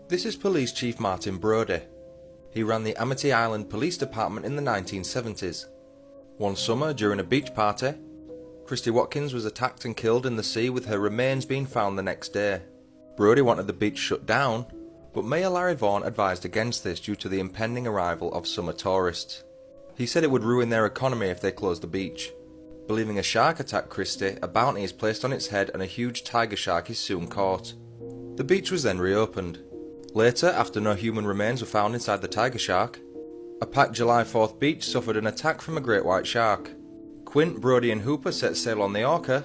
This is Police Chief Martin Brodie. He ran the Amity Island Police Department in the 1970s. One summer, during a beach party, Christy Watkins was attacked and killed in the sea, with her remains being found the next day. Brodie wanted the beach shut down, but Mayor Larry Vaughan advised against this due to the impending arrival of summer tourists. He said it would ruin their economy if they closed the beach. Believing a shark attacked Christy, a bounty is placed on its head and a huge tiger shark is soon caught. The beach was then reopened. Later, after no human remains were found inside the tiger shark, a packed July 4th beach suffered an attack from a great white shark. Quint, Brodie and Hooper set sail on the orca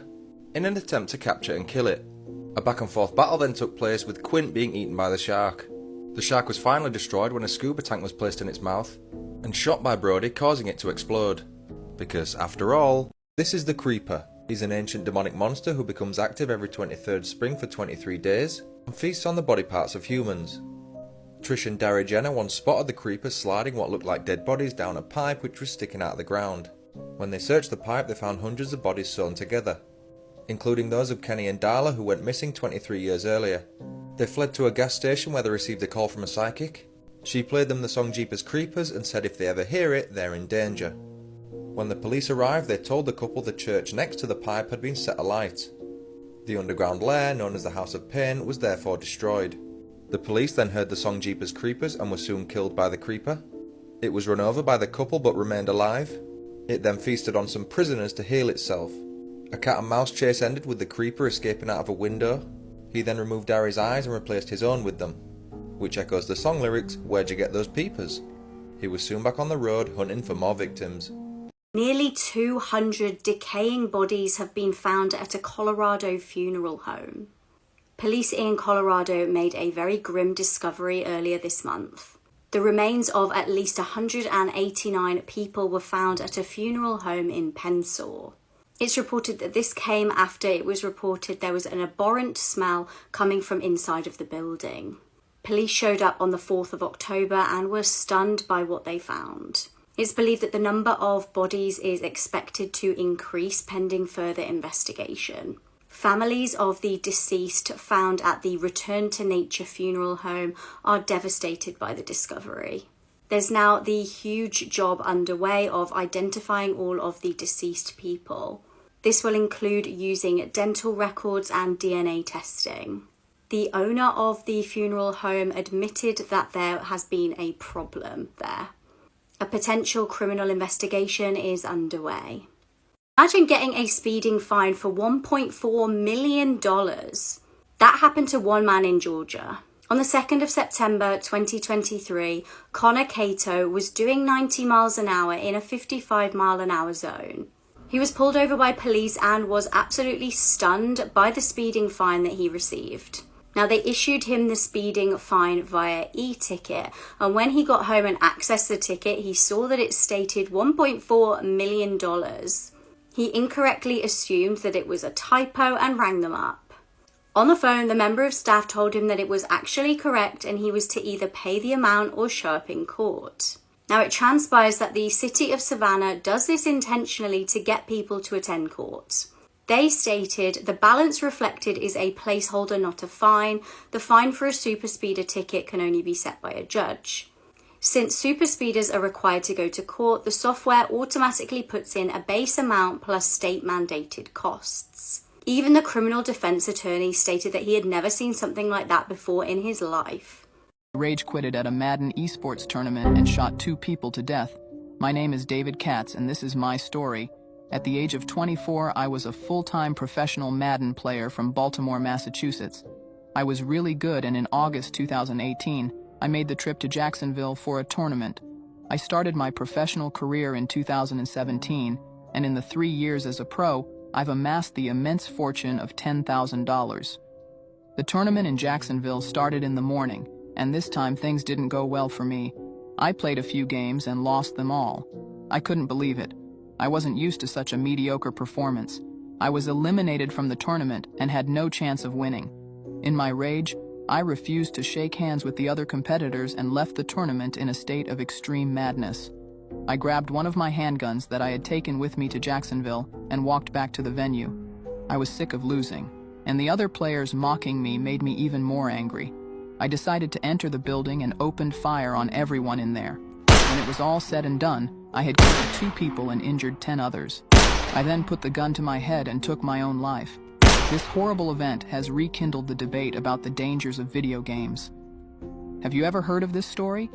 in an attempt to capture and kill it. A back and forth battle then took place, with Quint being eaten by the shark. The shark was finally destroyed when a scuba tank was placed in its mouth and shot by Brodie, causing it to explode. Because, after all, this is the Creeper. He's an ancient demonic monster who becomes active every 23rd spring for 23 days and feasts on the body parts of humans. Trish and Darry Jenner once spotted the Creeper sliding what looked like dead bodies down a pipe which was sticking out of the ground. When they searched the pipe, they found hundreds of bodies sewn together, including those of Kenny and Darla, who went missing 23 years earlier. They fled to a gas station where they received a call from a psychic. She played them the song Jeepers Creepers and said if they ever hear it, they're in danger. When the police arrived, they told the couple the church next to the pipe had been set alight. The underground lair, known as the House of Pain, was therefore destroyed. The police then heard the song Jeepers Creepers and were soon killed by the Creeper. It was run over by the couple but remained alive. It then feasted on some prisoners to heal itself. A cat and mouse chase ended with the Creeper escaping out of a window. He then removed Darry's eyes and replaced his own with them, which echoes the song lyrics, "Where'd you get those peepers?" He was soon back on the road hunting for more victims. Nearly 200 decaying bodies have been found at a Colorado funeral home. Police in Colorado made a very grim discovery earlier this month. The remains of at least 189 people were found at a funeral home in Penssaw. It's reported that this came after it was reported there was an abhorrent smell coming from inside of the building. Police showed up on the 4th of October and were stunned by what they found. It's believed that the number of bodies is expected to increase pending further investigation. Families of the deceased found at the Return to Nature funeral home are devastated by the discovery. There's now the huge job underway of identifying all of the deceased people. This will include using dental records and DNA testing. The owner of the funeral home admitted that there has been a problem there. A potential criminal investigation is underway. Imagine getting a speeding fine for $1.4 million. That happened to one man in Georgia. On the 2nd of September 2023, Connor Cato was doing 90 miles an hour in a 55 mile an hour zone. He was pulled over by police and was absolutely stunned by the speeding fine that he received. Now, they issued him the speeding fine via e-ticket, and when he got home and accessed the ticket, he saw that it stated $1.4 million. He incorrectly assumed that it was a typo and rang them up. On the phone, the member of staff told him that it was actually correct and he was to either pay the amount or show up in court. Now, it transpires that the city of Savannah does this intentionally to get people to attend court. They stated the balance reflected is a placeholder, not a fine. The fine for a super speeder ticket can only be set by a judge. Since super speeders are required to go to court, the software automatically puts in a base amount plus state mandated costs. Even the criminal defense attorney stated that he had never seen something like that before in his life. Rage quitted at a Madden esports tournament and shot 2 people to death. My name is David Katz and this is my story. At the age of 24, I was a full-time professional Madden player from Baltimore, Massachusetts. I was really good, and in August 2018, I made the trip to Jacksonville for a tournament. I started my professional career in 2017, and in the 3 years as a pro, I've amassed the immense fortune of $10,000. The tournament in Jacksonville started in the morning, and this time things didn't go well for me. I played a few games and lost them all. I couldn't believe it. I wasn't used to such a mediocre performance. I was eliminated from the tournament and had no chance of winning. In my rage, I refused to shake hands with the other competitors and left the tournament in a state of extreme madness. I grabbed one of my handguns that I had taken with me to Jacksonville and walked back to the venue. I was sick of losing, and the other players mocking me made me even more angry. I decided to enter the building and opened fire on everyone in there. When it was all said and done, I had killed 2 people and injured 10 others. I then put the gun to my head and took my own life. This horrible event has rekindled the debate about the dangers of video games. Have you ever heard of this story?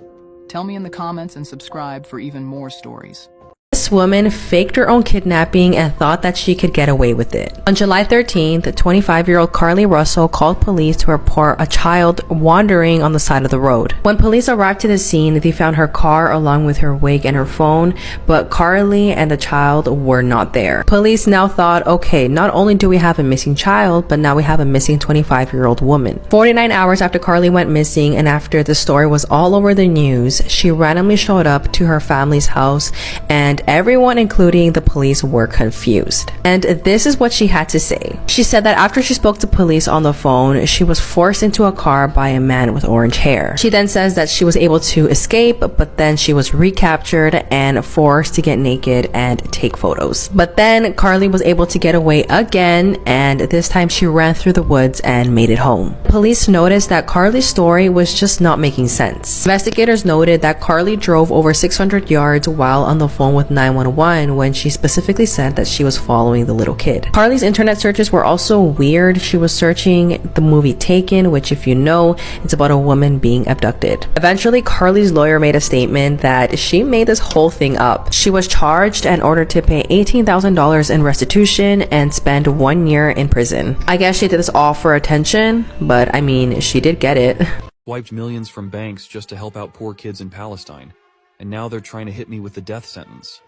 Tell me in the comments and subscribe for even more stories. This woman faked her own kidnapping and thought that she could get away with it. On July 13th, 25-year-old Carly Russell called police to report a child wandering on the side of the road. When police arrived to the scene, they found her car along with her wig and her phone, but Carly and the child were not there. Police now thought, okay, not only do we have a missing child, but now we have a missing 25-year-old woman. 49 hours after Carly went missing and after the story was all over the news, she randomly showed up to her family's house, and everyone, including the police, were confused. And this is what she had to say. She said that after she spoke to police on the phone, she was forced into a car by a man with orange hair. She then says that she was able to escape, but then she was recaptured and forced to get naked and take photos. But then Carly was able to get away again, and this time she ran through the woods and made it home. Police noticed that Carly's story was just not making sense. Investigators noted that Carly drove over 600 yards while on the phone with 911 when she specifically said that she was following the little kid. Carly's internet searches were also weird. She was searching the movie Taken, which, if you know, it's about a woman being abducted. Eventually, Carly's lawyer made a statement that she made this whole thing up. She was charged and ordered to pay $18,000 in restitution and spend 1 year in prison. I guess she did this all for attention, but I mean, she did get it. Wiped millions from banks just to help out poor kids in Palestine, and now they're trying to hit me with the death sentence.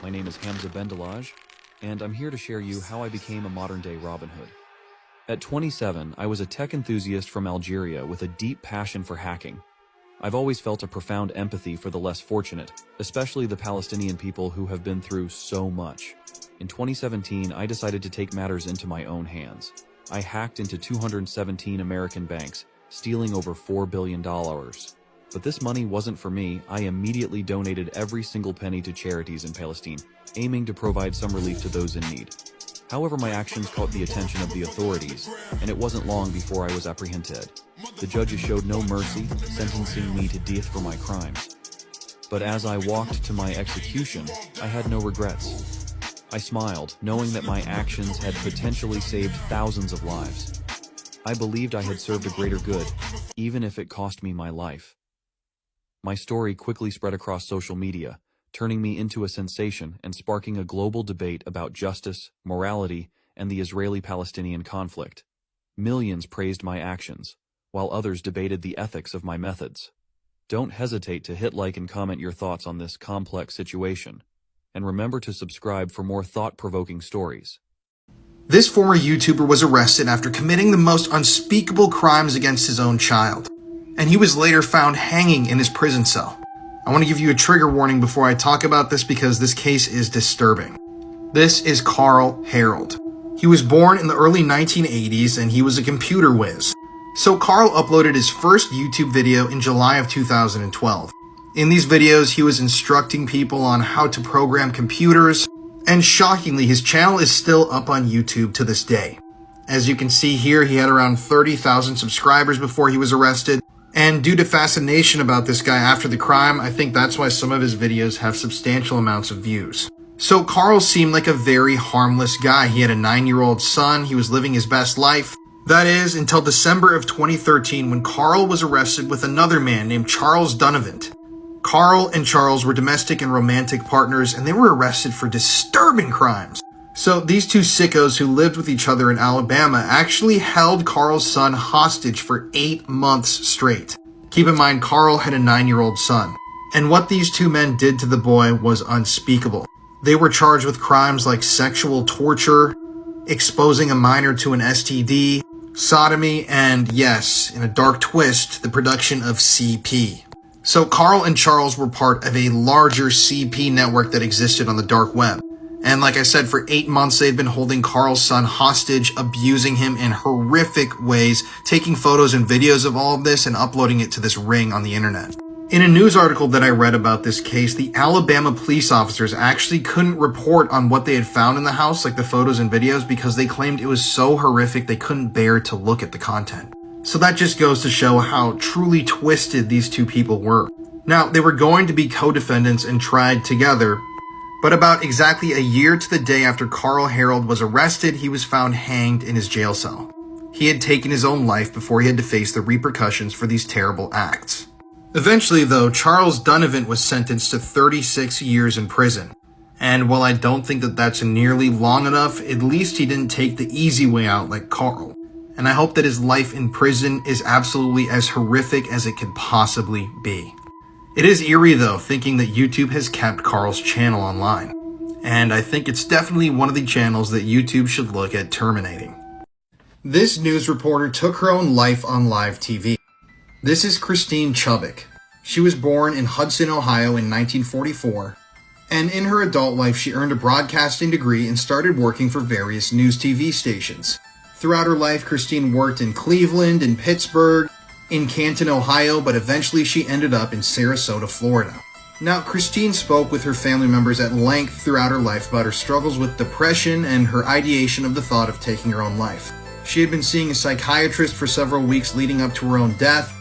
My name is Hamza Bendalaj, and I'm here to share you how I became a modern-day Robin Hood. At 27, I was a tech enthusiast from Algeria with a deep passion for hacking. I've always felt a profound empathy for the less fortunate, especially the Palestinian people who have been through so much. In 2017, I decided to take matters into my own hands. I hacked into 217 American banks, stealing over $4 billion. But this money wasn't for me. I immediately donated every single penny to charities in Palestine, aiming to provide some relief to those in need. However, my actions caught the attention of the authorities, and it wasn't long before I was apprehended. The judges showed no mercy, sentencing me to death for my crimes. But as I walked to my execution, I had no regrets. I smiled, knowing that my actions had potentially saved thousands of lives. I believed I had served a greater good, even if it cost me my life. My story quickly spread across social media, turning me into a sensation and sparking a global debate about justice, morality, and the Israeli-Palestinian conflict. Millions praised my actions, while others debated the ethics of my methods. Don't hesitate to hit like and comment your thoughts on this complex situation. And remember to subscribe for more thought-provoking stories. This former YouTuber was arrested after committing the most unspeakable crimes against his own child, and he was later found hanging in his prison cell. I want to give you a trigger warning before I talk about this because this case is disturbing. This is Carl Harold. He was born in the early 1980s and he was a computer whiz. So Carl uploaded his first YouTube video in July of 2012. In these videos, he was instructing people on how to program computers, and shockingly, his channel is still up on YouTube to this day. As you can see here, he had around 30,000 subscribers before he was arrested. And due to fascination about this guy after the crime, I think that's why some of his videos have substantial amounts of views. So Carl seemed like a very harmless guy. He had a 9-year-old son. He was living his best life. That is, until December of 2013 when Carl was arrested with another man named Charles Dunavant. Carl and Charles were domestic and romantic partners, and they were arrested for disturbing crimes. So these two sickos who lived with each other in Alabama actually held Carl's son hostage for 8 months straight. Keep in mind, Carl had a 9-year-old son. And what these two men did to the boy was unspeakable. They were charged with crimes like sexual torture, exposing a minor to an STD, sodomy, and yes, in a dark twist, the production of CP. So Carl and Charles were part of a larger CP network that existed on the dark web. And like I said, for 8 months, they'd been holding Carl's son hostage, abusing him in horrific ways, taking photos and videos of all of this and uploading it to this ring on the internet. In a news article that I read about this case, the Alabama police officers actually couldn't report on what they had found in the house, like the photos and videos, because they claimed it was so horrific they couldn't bear to look at the content. So that just goes to show how truly twisted these two people were. Now, they were going to be co-defendants and tried together, but about exactly a year to the day after Carl Harold was arrested, he was found hanged in his jail cell. He had taken his own life before he had to face the repercussions for these terrible acts. Eventually, though, Charles Donovan was sentenced to 36 years in prison. And while I don't think that that's nearly long enough, at least he didn't take the easy way out like Carl. And I hope that his life in prison is absolutely as horrific as it could possibly be. It is eerie, though, thinking that YouTube has kept Carl's channel online. And I think it's definitely one of the channels that YouTube should look at terminating. This news reporter took her own life on live TV. This is Christine Chubbuck. She was born in Hudson, Ohio in 1944, and in her adult life she earned a broadcasting degree and started working for various news TV stations. Throughout her life, Christine worked in Cleveland, in Pittsburgh, in Canton, Ohio, but eventually she ended up in Sarasota, Florida. Now, Christine spoke with her family members at length throughout her life about her struggles with depression and her ideation of the thought of taking her own life. She had been seeing a psychiatrist for several weeks leading up to her own death,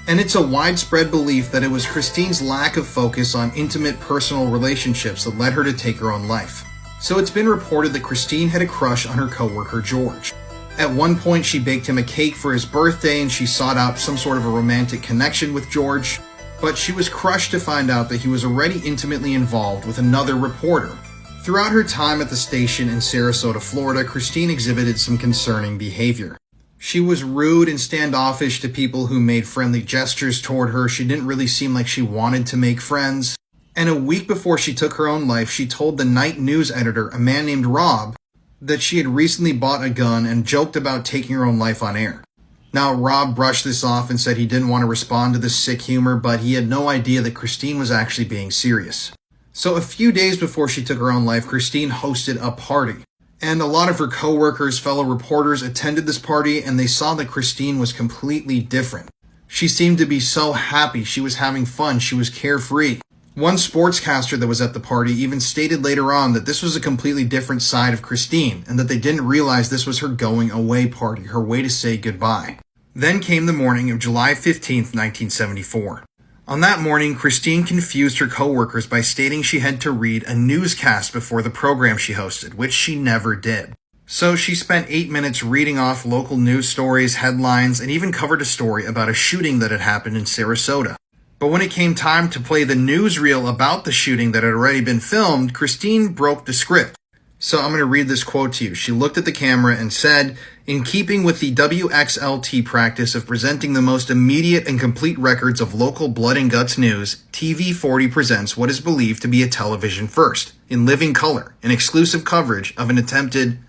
and it's a widespread belief that it was Christine's lack of focus on intimate personal relationships that led her to take her own life. So it's been reported that Christine had a crush on her coworker George. At one point, she baked him a cake for his birthday and she sought out some sort of a romantic connection with George, but she was crushed to find out that he was already intimately involved with another reporter. Throughout her time at the station in Sarasota, Florida, Christine exhibited some concerning behavior. She was rude and standoffish to people who made friendly gestures toward her. She didn't really seem like she wanted to make friends. And a week before she took her own life, she told the night news editor, a man named Rob, that she had recently bought a gun and joked about taking her own life on air. Now, Rob brushed this off and said he didn't want to respond to this sick humor, but he had no idea that Christine was actually being serious. So a few days before she took her own life, Christine hosted a party. And a lot of her coworkers, fellow reporters attended this party, and they saw that Christine was completely different. She seemed to be so happy, she was having fun, she was carefree. One sportscaster that was at the party even stated later on that this was a completely different side of Christine, and that they didn't realize this was her going away party, her way to say goodbye. Then came the morning of July 15th, 1974. On that morning, Christine confused her coworkers by stating she had to read a newscast before the program she hosted, which she never did. So she spent 8 minutes reading off local news stories, headlines, and even covered a story about a shooting that had happened in Sarasota. But when it came time to play the newsreel about the shooting that had already been filmed, Christine broke the script. So I'm going to read this quote to you. She looked at the camera and said, "In keeping with the WXLT practice of presenting the most immediate and complete records of local blood and guts news, TV40 presents what is believed to be a television first, in living color, an exclusive coverage of an attempted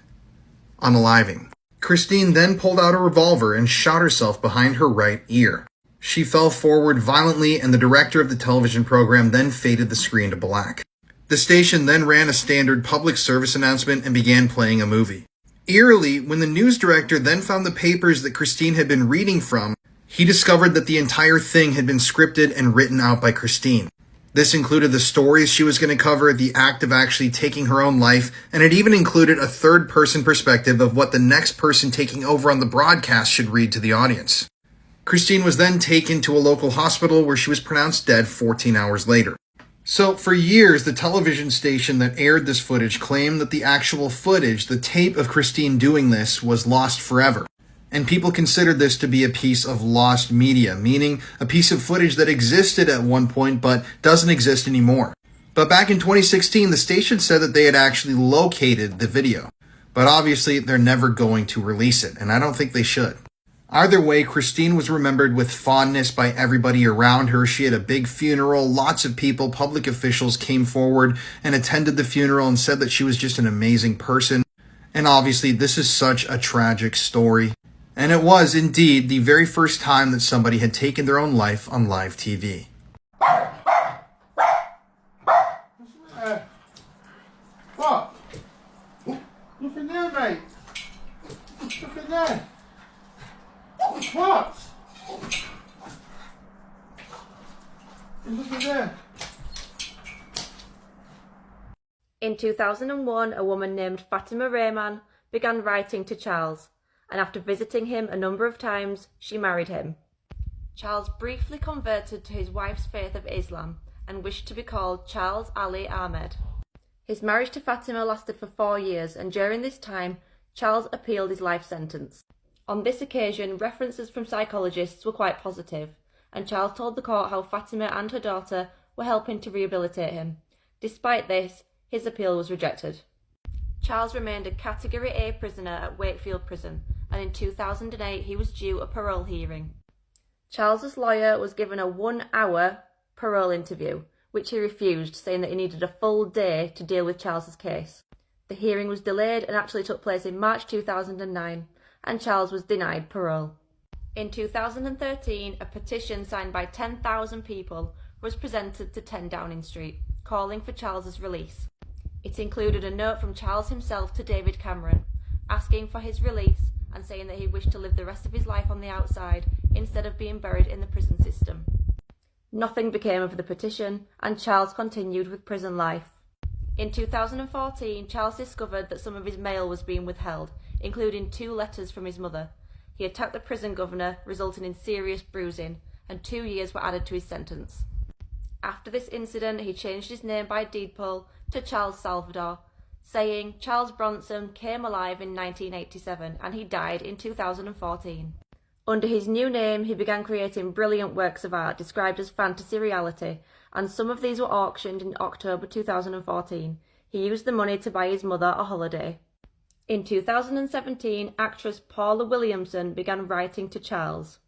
unaliving." Christine then pulled out a revolver and shot herself behind her right ear. She fell forward violently, and the director of the television program then faded the screen to black. The station then ran a standard public service announcement and began playing a movie. Eerily, when the news director then found the papers that Christine had been reading from, he discovered that the entire thing had been scripted and written out by Christine. This included the stories she was going to cover, the act of actually taking her own life, and it even included a third-person perspective of what the next person taking over on the broadcast should read to the audience. Christine was then taken to a local hospital where she was pronounced dead 14 hours later. So, for years, the television station that aired this footage claimed that the actual footage, the tape of Christine doing this, was lost forever. And people considered this to be a piece of lost media, meaning a piece of footage that existed at one point but doesn't exist anymore. But back in 2016, the station said that they had actually located the video. But obviously, they're never going to release it, and I don't think they should. Either way, Christine was remembered with fondness by everybody around her. She had a big funeral. Lots of people, public officials came forward and attended the funeral and said that she was just an amazing person. And obviously, this is such a tragic story. And it was indeed the very first time that somebody had taken their own life on live TV. What? Look in there, mate. Look in there. What? Look in there. In 2001, a woman named Fatima Rehman began writing to Charles, and after visiting him a number of times, she married him. Charles briefly converted to his wife's faith of Islam and wished to be called Charles Ali Ahmed. His marriage to Fatima lasted for 4 years, and during this time, Charles appealed his life sentence. On this occasion, references from psychologists were quite positive, and Charles told the court how Fatima and her daughter were helping to rehabilitate him. Despite this, his appeal was rejected. Charles remained a Category A prisoner at Wakefield Prison, and in 2008 he was due a parole hearing. Charles's lawyer was given a 1-hour parole interview, which he refused, saying that he needed a full day to deal with Charles's case. The hearing was delayed and actually took place in March 2009, and Charles was denied parole. In 2013, a petition signed by 10,000 people was presented to 10 Downing Street, calling for Charles's release. It included a note from Charles himself to David Cameron, asking for his release and saying that he wished to live the rest of his life on the outside instead of being buried in the prison system. Nothing became of the petition, and Charles continued with prison life. In 2014, Charles discovered that some of his mail was being withheld, including 2 letters from his mother. He attacked the prison governor, resulting in serious bruising, and 2 years were added to his sentence. After this incident, he changed his name by deed poll to Charles Salvador, saying Charles Bronson came alive in 1987 and he died in 2014. Under his new name, he began creating brilliant works of art described as fantasy reality, and some of these were auctioned in October 2014. He used the money to buy his mother a holiday. In 2017, actress Paula Williamson began writing to Charles.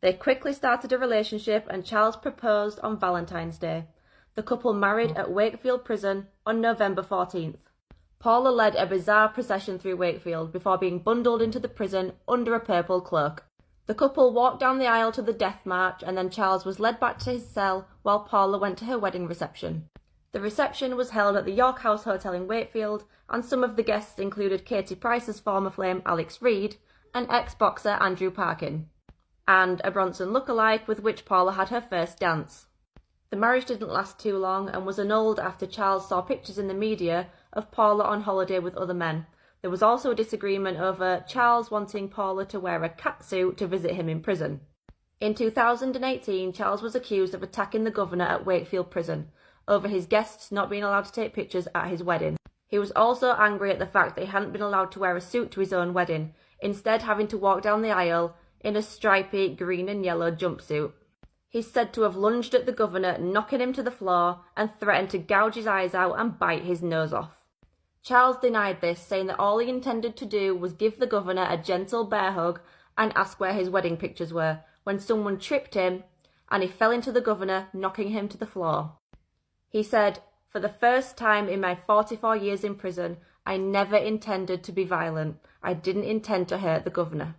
They quickly started a relationship, and Charles proposed on Valentine's Day. The couple married at Wakefield Prison on November 14th. Paula led a bizarre procession through Wakefield before being bundled into the prison under a purple cloak. The couple walked down the aisle to the death march, and then Charles was led back to his cell while Paula went to her wedding reception. The reception was held at the York House Hotel in Wakefield, and some of the guests included Katie Price's former flame Alex Reid and ex-boxer Andrew Parkin, and a Bronson lookalike with which Paula had her first dance. The marriage didn't last too long and was annulled after Charles saw pictures in the media of Paula on holiday with other men. There was also a disagreement over Charles wanting Paula to wear a catsuit to visit him in prison. In 2018, Charles was accused of attacking the governor at Wakefield Prison over his guests not being allowed to take pictures at his wedding. He was also angry at the fact that he hadn't been allowed to wear a suit to his own wedding, instead having to walk down the aisle in a stripy green and yellow jumpsuit. He's said to have lunged at the governor, knocking him to the floor, and threatened to gouge his eyes out and bite his nose off. Charles denied this, saying that all he intended to do was give the governor a gentle bear hug and ask where his wedding pictures were, when someone tripped him and he fell into the governor, knocking him to the floor. He said, "For the first time in my 44 years in prison, I never intended to be violent. I didn't intend to hurt the governor."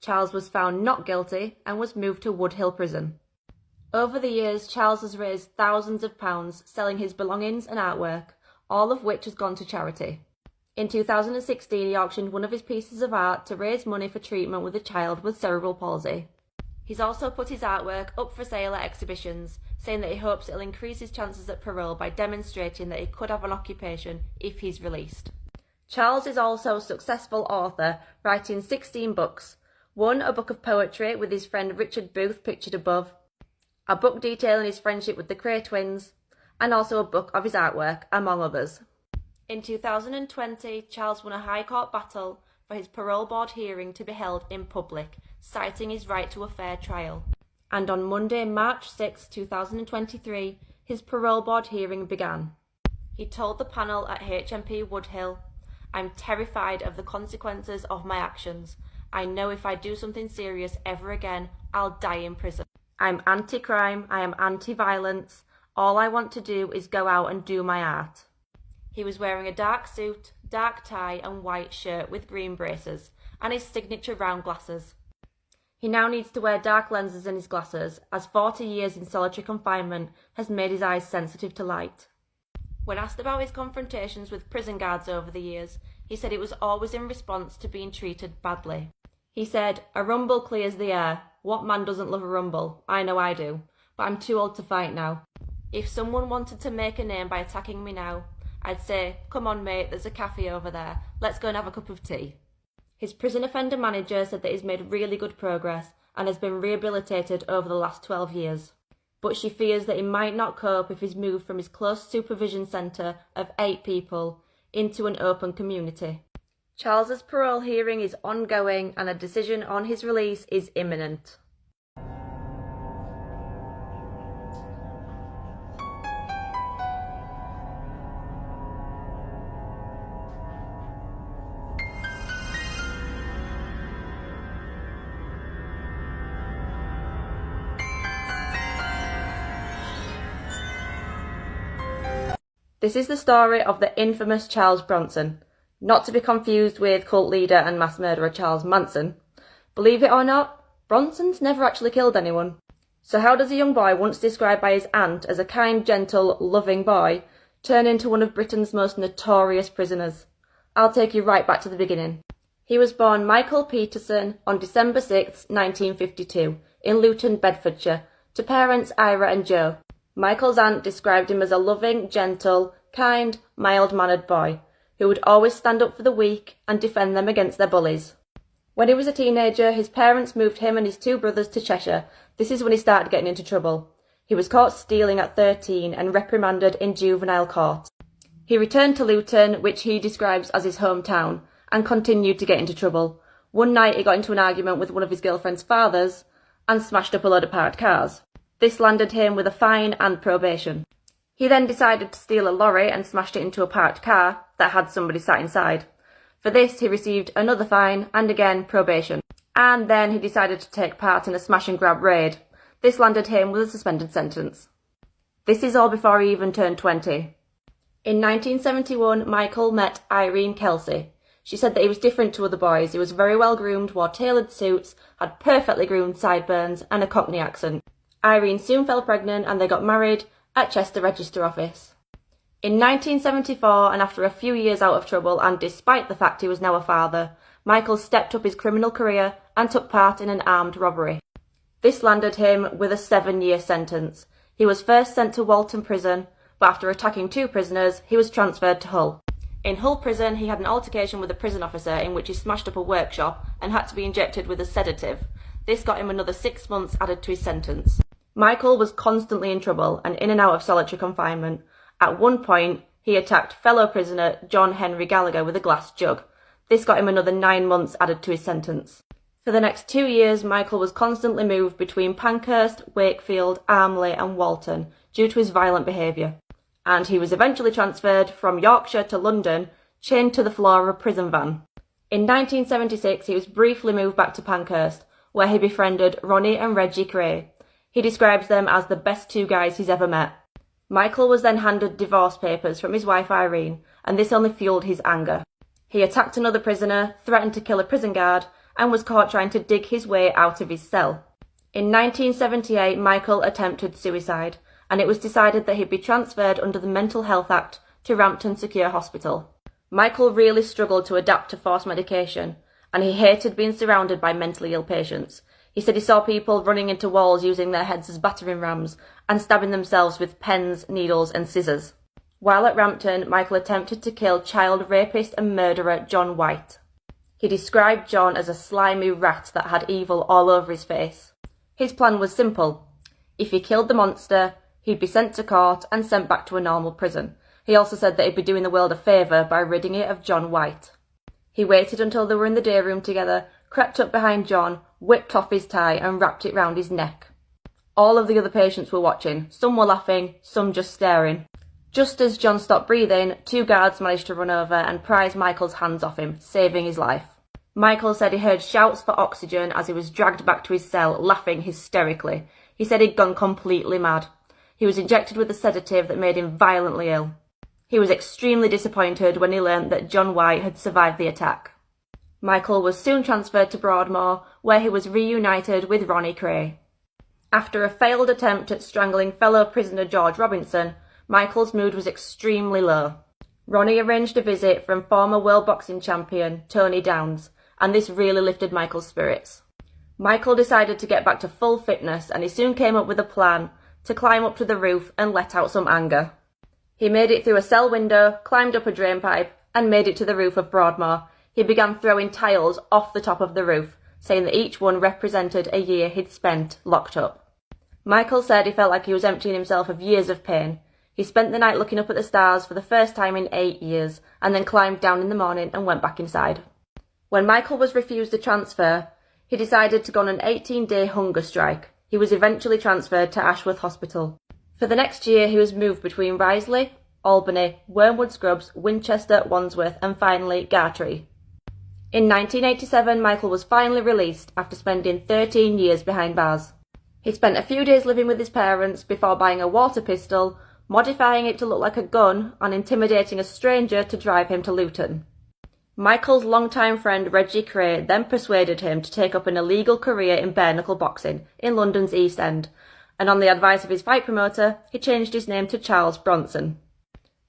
Charles was found not guilty and was moved to Wood Hill Prison. Over the years, Charles has raised thousands of pounds selling his belongings and artwork, all of which has gone to charity. In 2016, he auctioned one of his pieces of art to raise money for treatment with a child with cerebral palsy. He's also put his artwork up for sale at exhibitions, saying that he hopes it'll increase his chances at parole by demonstrating that he could have an occupation if he's released. Charles is also a successful author, writing 16 books. One, a book of poetry with his friend Richard Booth pictured above, a book detailing his friendship with the Cray twins, and also a book of his artwork, among others. In 2020, Charles won a High Court battle for his parole board hearing to be held in public, citing his right to a fair trial. And on Monday, March 6, 2023, his parole board hearing began. He told the panel at HMP Woodhill, "I'm terrified of the consequences of my actions. I know if I do something serious ever again, I'll die in prison. I'm anti-crime, I am anti-violence. All I want to do is go out and do my art." He was wearing a dark suit, dark tie and white shirt with green braces, and his signature round glasses. He now needs to wear dark lenses in his glasses, as 40 years in solitary confinement has made his eyes sensitive to light. When asked about his confrontations with prison guards over the years, he said it was always in response to being treated badly. He said, "A rumble clears the air. What man doesn't love a rumble? I know I do. But I'm too old to fight now. If someone wanted to make a name by attacking me now, I'd say, 'Come on mate, there's a cafe over there. Let's go and have a cup of tea.'" His prison offender manager said that he's made really good progress and has been rehabilitated over the last 12 years. But she fears that he might not cope if he's moved from his close supervision centre of 8 people into an open community. Charles's parole hearing is ongoing and a decision on his release is imminent. This is the story of the infamous Charles Bronson, not to be confused with cult leader and mass murderer Charles Manson. Believe it or not, Bronson's never actually killed anyone. So how does a young boy once described by his aunt as a kind, gentle, loving boy turn into one of Britain's most notorious prisoners? I'll take you right back to the beginning. He was born Michael Peterson on December 6, 1952, in Luton, Bedfordshire, to parents Ira and Joe. Michael's aunt described him as a loving, gentle, kind, mild-mannered boy who would always stand up for the weak and defend them against their bullies. When he was a teenager, his parents moved him and his 2 brothers to Cheshire. This is when he started getting into trouble. He was caught stealing at 13 and reprimanded in juvenile court. He returned to Luton, which he describes as his hometown, and continued to get into trouble. One night he got into an argument with one of his girlfriend's fathers and smashed up a load of parked cars. This landed him with a fine and probation. He then decided to steal a lorry and smashed it into a parked car that had somebody sat inside. For this, he received another fine and again probation. And then he decided to take part in a smash and grab raid. This landed him with a suspended sentence. This is all before he even turned 20. In 1971, Michael met Irene Kelsey. She said that he was different to other boys. He was very well groomed, wore tailored suits, had perfectly groomed sideburns and a Cockney accent. Irene soon fell pregnant and they got married at Chester Register Office. In 1974, and after a few years out of trouble, and despite the fact he was now a father, Michael stepped up his criminal career and took part in an armed robbery. This landed him with a 7-year sentence. He was first sent to Walton Prison, but after attacking 2 prisoners, he was transferred to Hull. In Hull Prison, he had an altercation with a prison officer in which he smashed up a workshop and had to be injected with a sedative. This got him another 6 months added to his sentence. Michael was constantly in trouble and in and out of solitary confinement. At one point, he attacked fellow prisoner John Henry Gallagher with a glass jug. This got him another 9 months added to his sentence. For the next 2 years, Michael was constantly moved between Pankhurst, Wakefield, Armley and Walton due to his violent behaviour. And he was eventually transferred from Yorkshire to London, chained to the floor of a prison van. In 1976, he was briefly moved back to Pankhurst, where he befriended Ronnie and Reggie Cray. He describes them as the best 2 guys he's ever met. Michael was then handed divorce papers from his wife Irene, and this only fueled his anger. He attacked another prisoner, threatened to kill a prison guard, and was caught trying to dig his way out of his cell. In 1978, Michael attempted suicide, and it was decided that he'd be transferred under the Mental Health Act to Rampton Secure Hospital. Michael really struggled to adapt to forced medication, and he hated being surrounded by mentally ill patients. He said he saw people running into walls using their heads as battering rams and stabbing themselves with pens, needles and scissors. While at Rampton, Michael attempted to kill child rapist and murderer John White. He described John as a slimy rat that had evil all over his face. His plan was simple. If he killed the monster, he'd be sent to court and sent back to a normal prison. He also said that he'd be doing the world a favour by ridding it of John White. He waited until they were in the day room together, crept up behind John, whipped off his tie and wrapped it round his neck. All of the other patients were watching. Some were laughing, some just staring. Just as John stopped breathing, 2 guards managed to run over and prise Michael's hands off him, saving his life. Michael said he heard shouts for oxygen as he was dragged back to his cell, laughing hysterically. He said he'd gone completely mad. He was injected with a sedative that made him violently ill. He was extremely disappointed when he learned that John White had survived the attack. Michael was soon transferred to Broadmoor, where he was reunited with Ronnie Cray. After a failed attempt at strangling fellow prisoner George Robinson, Michael's mood was extremely low. Ronnie arranged a visit from former world boxing champion Tony Downs, and this really lifted Michael's spirits. Michael decided to get back to full fitness, and he soon came up with a plan to climb up to the roof and let out some anger. He made it through a cell window, climbed up a drain pipe, and made it to the roof of Broadmoor. he began throwing tiles off the top of the roof, saying that each one represented a year he'd spent locked up. Michael said he felt like he was emptying himself of years of pain. He spent the night looking up at the stars for the first time in 8 years, and then climbed down in the morning and went back inside. When Michael was refused a transfer, he decided to go on an 18-day hunger strike. He was eventually transferred to Ashworth Hospital. For the next year, he was moved between Risley, Albany, Wormwood Scrubs, Winchester, Wandsworth, and finally Gartree. In 1987, Michael was finally released after spending 13 years behind bars. He spent a few days living with his parents before buying a water pistol, modifying it to look like a gun, and intimidating a stranger to drive him to Luton. Michael's longtime friend Reggie Cray then persuaded him to take up an illegal career in bare-knuckle boxing in London's East End, and on the advice of his fight promoter, he changed his name to Charles Bronson.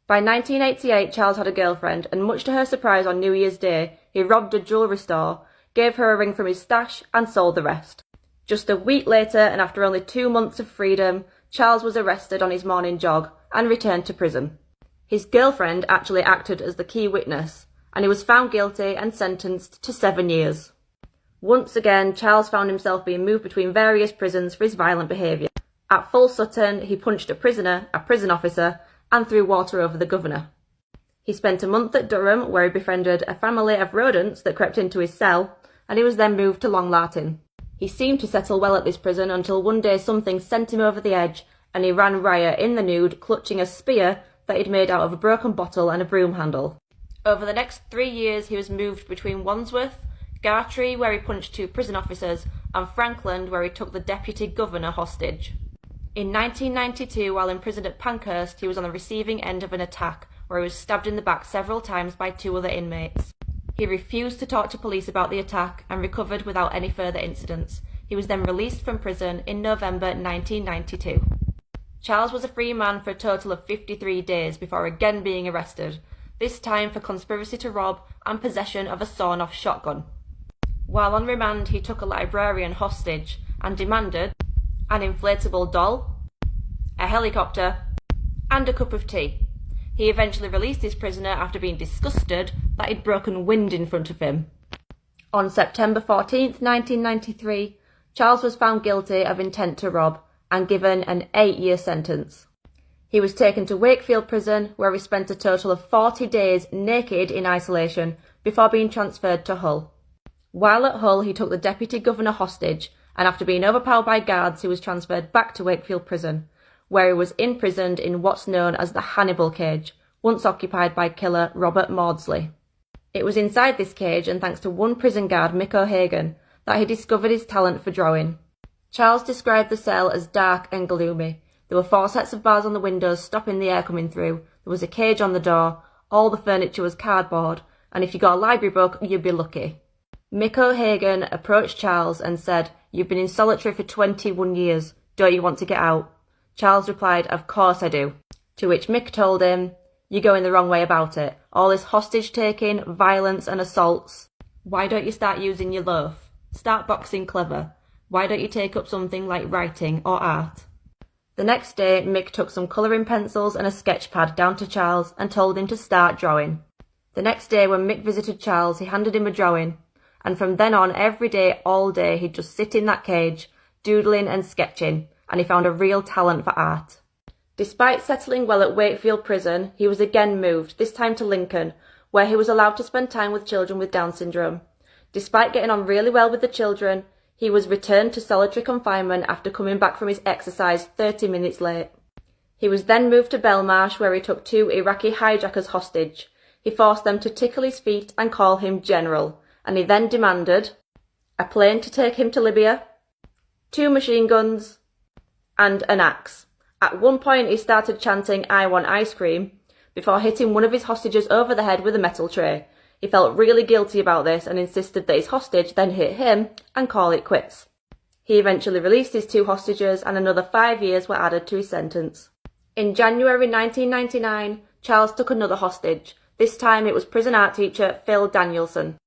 By 1988, Charles had a girlfriend, and much to her surprise on New Year's Day, he robbed a jewellery store, gave her a ring from his stash, and sold the rest. Just a week later, and after only 2 months of freedom, Charles was arrested on his morning jog and returned to prison. His girlfriend actually acted as the key witness, and he was found guilty and sentenced to 7 years. Once again, Charles found himself being moved between various prisons for his violent behaviour. At Full Sutton, he punched a prisoner, a prison officer, and threw water over the governor. He spent a month at Durham, where he befriended a family of rodents that crept into his cell, and he was then moved to Long Lartin. He seemed to settle well at this prison until one day something sent him over the edge, and he ran riot in the nude, clutching a spear that he'd made out of a broken bottle and a broom handle. Over the next 3 years, he was moved between Wandsworth, Gartree, where he punched 2 prison officers, and Frankland, where he took the deputy governor hostage. In 1992, while imprisoned at Pankhurst, he was on the receiving end of an attack, where he was stabbed in the back several times by 2 other inmates. He refused to talk to police about the attack and recovered without any further incidents. He was then released from prison in November 1992. Charles was a free man for a total of 53 days before again being arrested, this time for conspiracy to rob and possession of a sawn-off shotgun. While on remand, he took a librarian hostage and demanded an inflatable doll, a helicopter, and a cup of tea. He eventually released his prisoner after being disgusted that he'd broken wind in front of him. On September 14, 1993, Charles was found guilty of intent to rob and given an 8-year sentence. He was taken to Wakefield Prison, where he spent a total of 40 days naked in isolation before being transferred to Hull. While at Hull, he took the deputy governor hostage, and after being overpowered by guards, he was transferred back to Wakefield Prison, where he was imprisoned in what's known as the Hannibal Cage, once occupied by killer Robert Maudsley. It was inside this cage, and thanks to one prison guard, Mick O'Hagan, that he discovered his talent for drawing. Charles described the cell as dark and gloomy. There were 4 sets of bars on the windows stopping the air coming through, there was a cage on the door, all the furniture was cardboard, and if you got a library book, you'd be lucky. Mick O'Hagan approached Charles and said, "You've been in solitary for 21 years. Don't you want to get out?" Charles replied, "Of course I do." To which Mick told him, "You're going the wrong way about it. All this hostage-taking, violence and assaults. Why don't you start using your loaf? Start boxing clever. Why don't you take up something like writing or art?" The next day, Mick took some colouring pencils and a sketch pad down to Charles and told him to start drawing. The next day, when Mick visited Charles, he handed him a drawing. And from then on, every day, all day, he'd just sit in that cage, doodling and sketching, and he found a real talent for art. Despite settling well at Wakefield Prison, he was again moved, this time to Lincoln, where he was allowed to spend time with children with Down syndrome. Despite getting on really well with the children, he was returned to solitary confinement after coming back from his exercise 30 minutes late. He was then moved to Belmarsh, where he took 2 Iraqi hijackers hostage. He forced them to tickle his feet and call him General, and he then demanded a plane to take him to Libya, 2 machine guns, and an axe. At one point he started chanting, "I want ice cream," before hitting one of his hostages over the head with a metal tray. He felt really guilty about this and insisted that his hostage then hit him and call it quits. He eventually released his 2 hostages, and another 5 years were added to his sentence. In January 1999, Charles took another hostage. This time it was prison art teacher Phil Danielson.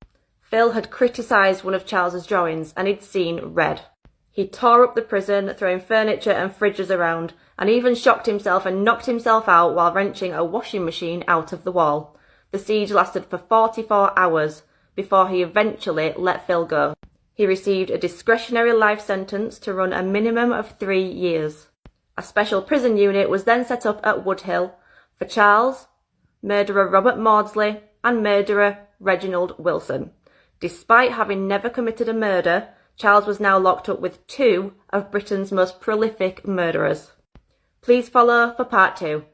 Phil had criticised one of Charles's drawings and he'd seen red. He tore up the prison, throwing furniture and fridges around, and even shocked himself and knocked himself out while wrenching a washing machine out of the wall. The siege lasted for 44 hours, before he eventually let Phil go. He received a discretionary life sentence to run a minimum of 3 years. A special prison unit was then set up at Woodhill for Charles, murderer Robert Maudsley, and murderer Reginald Wilson. Despite having never committed a murder, Charles was now locked up with 2 of Britain's most prolific murderers. Please follow for part 2.